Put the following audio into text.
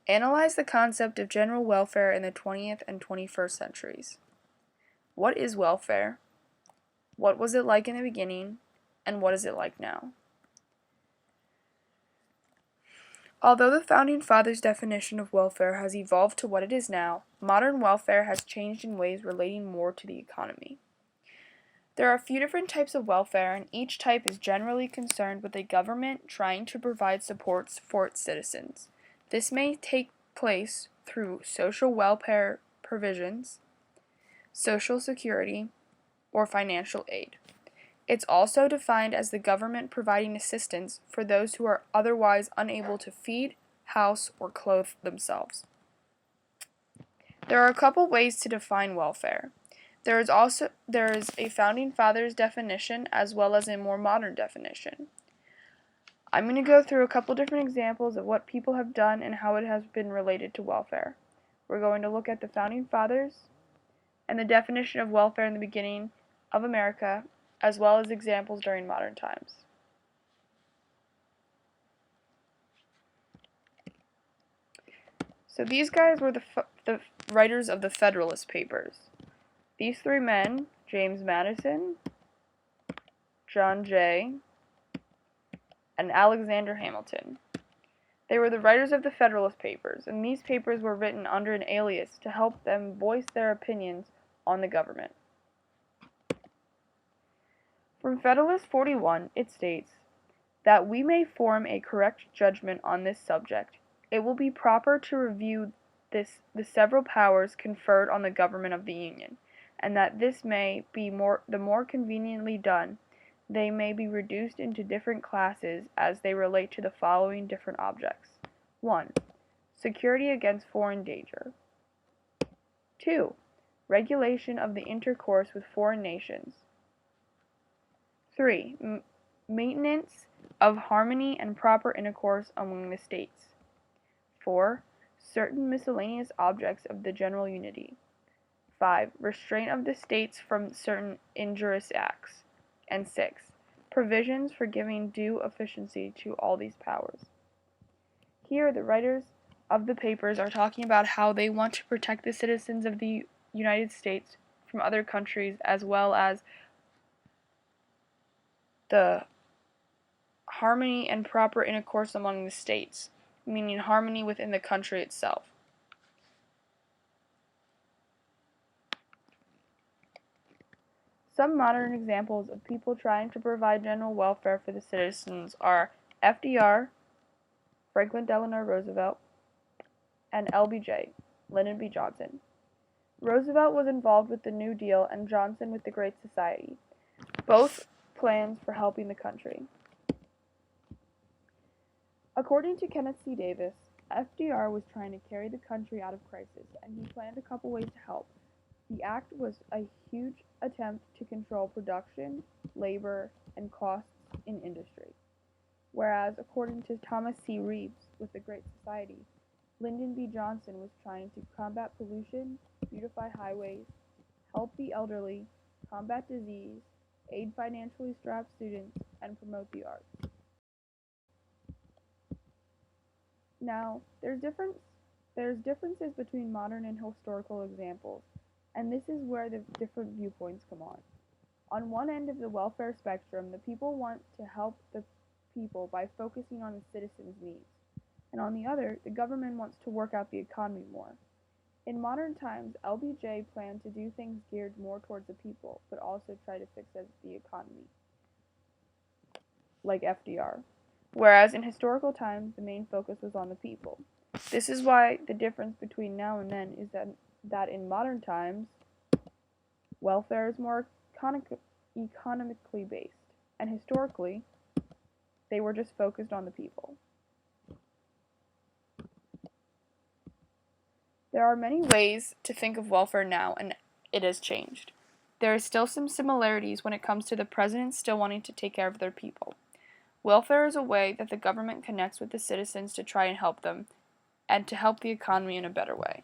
Analyze the concept of general welfare in the 20th and 21st centuries. What is welfare? What was it like in the beginning? And what is it like now? Although the Founding Fathers' definition of welfare has evolved to what it is now, modern welfare has changed in ways relating more to the economy. There are a few different types of welfare, and each type is generally concerned with a government trying to provide supports for its citizens. This may take place through social welfare provisions, social security, or financial aid. It's also defined as the government providing assistance for those who are otherwise unable to feed, house, or clothe themselves. There are a couple ways to define welfare. There is a Founding Fathers definition as well as a more modern definition. I'm going to go through a couple different examples of what people have done and how it has been related to welfare. We're going to look at the Founding Fathers and the definition of welfare in the beginning of America, as well as examples during modern times. So these guys were the writers of the Federalist Papers. These three men, James Madison, John Jay, and Alexander Hamilton. They were the writers of the Federalist Papers, and these papers were written under an alias to help them voice their opinions on the government. From Federalist 41, it states, "That we may form a correct judgment on this subject, it will be proper to review the several powers conferred on the government of the Union, and that this may be the more conveniently done, they may be reduced into different classes as they relate to the following different objects. 1. Security against foreign danger. 2. Regulation of the intercourse with foreign nations. 3. Maintenance of harmony and proper intercourse among the states. 4. Certain miscellaneous objects of the general unity. 5. Restraint of the states from certain injurious acts. And 6. Provisions for giving due efficiency to all these powers." Here, the writers of the papers are talking about how they want to protect the citizens of the United States from other countries, as well as the harmony and proper intercourse among the states, meaning harmony within the country itself. Some modern examples of people trying to provide general welfare for the citizens are FDR, Franklin Delano Roosevelt, and LBJ, Lyndon B. Johnson. Roosevelt was involved with the New Deal and Johnson with the Great Society, both plans for helping the country. According to Kenneth C. Davis, FDR was trying to carry the country out of crisis, and he planned a couple ways to help. The act was a huge attempt to control production, labor, and costs in industry. Whereas, according to Thomas C. Reeves with the Great Society, Lyndon B. Johnson was trying to combat pollution, beautify highways, help the elderly, combat disease, aid financially strapped students, and promote the arts. Now, there's differences between modern and historical examples, and this is where the different viewpoints come on. On one end of the welfare spectrum, the people want to help the people by focusing on the citizens' needs, and on the other, the government wants to work out the economy more. In modern times, LBJ planned to do things geared more towards the people, but also try to fix the economy, like FDR. Whereas in historical times, the main focus was on the people. This is why the difference between now and then is that in modern times, welfare is more economically based, and historically, they were just focused on the people. There are many ways to think of welfare now, and it has changed. There are still some similarities when it comes to the president still wanting to take care of their people. Welfare is a way that the government connects with the citizens to try and help them, and to help the economy in a better way.